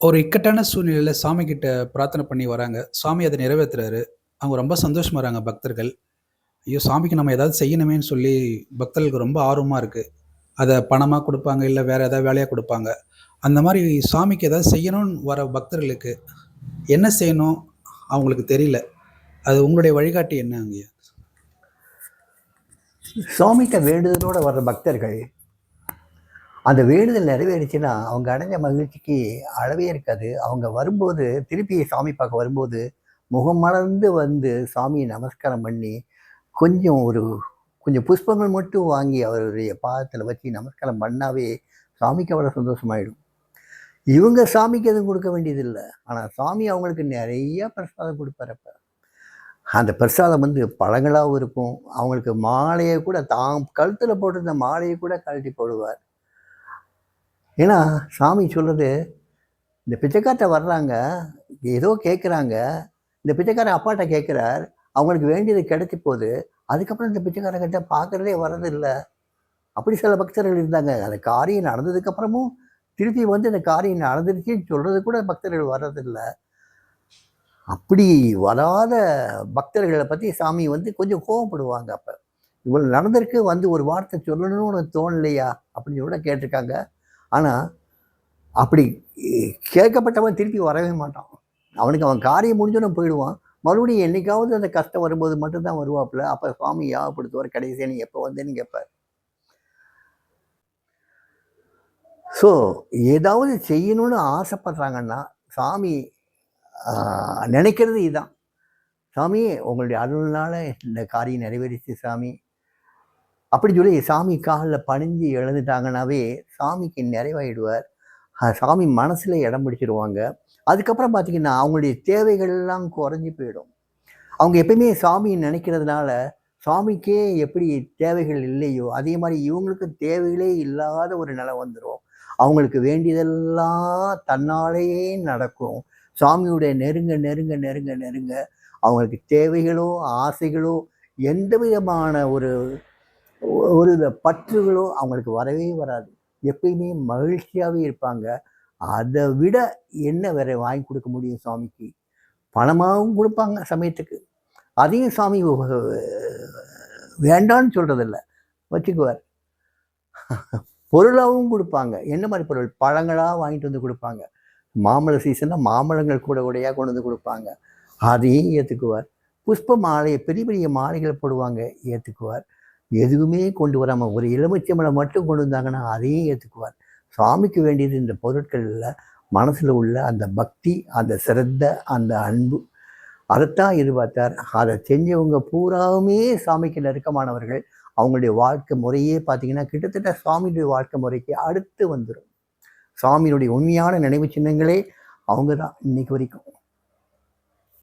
ஒரு இக்கட்டான சூழ்நிலையில சாமி கிட்ட பிரார்த்தனை பண்ணி வராங்க. சாமி அத நிறைவேத்துறாரு. அவங்க ரொம்ப சந்தோஷமாறாங்க பக்தர்கள். ஐயோ! சாமிக்கு நம்ம ஏதாவது செய்யணுமேன்னு சொல்லி பக்தர்களுக்கு ரொம்ப ஆர்வமா இருக்கு. அத பணமா குடுப்பாங்க, இல்ல வேற ஏதாவது வேலையா குடுப்பாங்க. அந்த மாரி சாமிக்கு ஏதாவது செய்யணும்னு வர பக்தர்களுக்கு என்ன செய்யணும்? அவங்களுக்கு தெரியல. அது உங்களுடைய வழிகாட்டி என்ன அங்கயா? சுவாமிகிட்ட வேண்டுதலோட வர்ற பக்தர்கள், அந்த வேண்டுதல் நிறைவேறுச்சுன்னா, அவங்க அடைஞ்ச மகிழ்ச்சிக்கு அளவே இருக்காது. அவங்க வரும்போது, திருப்பி சாமி பார்க்க வரும்போது, முகம் மலர்ந்து வந்து சாமிய நமஸ்காரம் பண்ணி, கொஞ்சம் ஒரு கொஞ்சம் புஷ்பங்கள் மட்டும் வாங்கி அவருடைய பாதத்தில வச்சு நமஸ்காரம் பண்ணாவே, சாமிக்கு அவ்வளோ சந்தோஷமாயிடும். இவங்க சாமிக்கு எதுவும் கொடுக்க வேண்டியதில்ல. ஆனா, சாமி அவங்களுக்கு நெறைய பிரசாதம் குடுப்பாரு அப்ப. அந்த பிரசாதம் வந்து பழங்களாவும் இருக்கும். அவங்களுக்கு மாலைய கூட தாம் கழுத்தில போட்டிருந்த மாலைய கூட கழட்டி போடுவார். ஏன்னா, சாமி சொல்றது, இந்த பிச்சைக்கார்ட்ட வர்றாங்க, ஏதோ கேட்குறாங்க. இந்த பிச்சைக்காரன் அப்பாட்ட கேட்குறார். அவங்களுக்கு வேண்டியது கிடைச்சு போது. அதுக்கப்புறம் இந்த பிச்சைக்காரங்கிட்ட பார்க்கறதே வர்றதில்ல. அப்படி சில பக்தர்கள் இருந்தாங்க. அந்த காரியம் நடந்ததுக்கப்புறமும், திருப்பி வந்து இந்த காரியம் நடந்துருச்சுன்னு சொல்றது கூட பக்தர்கள் வர்றதில்ல. அப்படி வராத பக்தர்கள பத்தி சாமி வந்து கொஞ்சம் கோவப்படுவாங்க அப்ப. "இவ்வளவு நடந்திருக்கு, வந்து ஒரு வார்த்தை சொல்லணும்னு உனக்கு தோணலையா?" அப்படின்னு கூட கேட்டிருக்காங்க. ஆனா, அப்படி கேட்கப்பட்டவன் திருப்பி வரவே மாட்டான். அவனுக்கு அவன் காரியம் முடிஞ்சோனே போயிடுவான். மறுபடியும் என்னைக்காவது அந்த கஷ்டம் வரும்போது மட்டும் தான் வருவாப்புல. அப்ப சுவாமி ஞாபகப்படுத்துவார், "கடைசியா நீ எப்போ வந்தேன்னு?" கேட்பார். ஸோ, ஏதாவது செய்யணும்னு ஆசைப்படுறாங்கன்னா, சாமி நினைக்கிறது இதான். "சாமி, உங்களுடைய அருள்னால இந்த காரியம் நிறைவேறிச்சு சாமி." அப்படின்னு சொல்லி சாமி கால்ல பணிஞ்சு எழுந்துட்டாங்கன்னாவே, சாமிக்கு நிறைவாயிடுவார். சாமி மனசுல இடம் பிடிச்சிருவாங்க. அதுக்கப்புறம் பார்த்தீங்கன்னா, அவங்களுடைய தேவைகள்லாம் குறைஞ்சு போயிடும். அவங்க எப்பயுமே சாமிய நினைக்கிறதுனால, சாமிக்கே எப்படி தேவைகள் இல்லையோ, அதே மாரி இவங்களுக்கும் தேவைகளே இல்லாத ஒரு நிலை வந்துரும். அவங்களுக்கு வேண்டியதெல்லாம் தன்னாலேயே நடக்கும். சாமியுடைய நெருங்க, நெருங்க, நெருங்க, நெருங்க அவங்களுக்கு தேவைகளோ, ஆசைகளோ, எந்த விதமான ஒரு ஒரு பற்றுகளோ அவங்களுக்கு வரவே வராது. எப்பயுமே மகிழ்ச்சியாவே இருப்பாங்க. அத விட என்ன வேற வாங்கி குடுக்க முடியும் சாமிக்கு? பணமாவும் குடுப்பாங்க சமயத்துக்கு. அதையும் சாமி வேண்டான்னு சொல்றதில்ல. வச்சுக்குவார். பொருளாவும் குடுப்பாங்க. என்ன மாரி பொருள்? பழங்களா வாங்கிட்டு வந்து குடுப்பாங்க. மாம்பழ சீசன்னா மாம்பழங்கள் கூட கூடையா கொண்டு வந்து குடுப்பாங்க. அதையும் ஏத்துக்குவார். புஷ்ப மாலை பெரிய பெரிய மாலைகள் போடுவாங்க. ஏத்துக்குவார். எதுவுமே கொண்டு வராம ஒரு எலுமிச்சம்பழம் மட்டும் கொண்டு வந்தாங்கன்னா, அதையும் ஏத்துக்குவார். சாமிக்கு வேண்டியது இந்த பொருட்கள் இல்ல. மனசுல உள்ள அந்த பக்தி, அந்த சிரத்த, அந்த அன்பு. அதத்தான் எதிர்பார்த்தார். அத செஞ்சவங்க பூராவுமே சாமிக்கு நெருக்கமானவர்கள். அவங்களுடைய வாழ்க்கை முறையே பார்த்தீங்கன்னா, கிட்டத்தட்ட சாமியுடைய வாழ்க்கை முறைக்கு அடுத்து வந்துரும். சாமியினுடைய உண்மையான நினைவு சின்னங்களே அவங்க தான் இன்னைக்கு வரைக்கும்.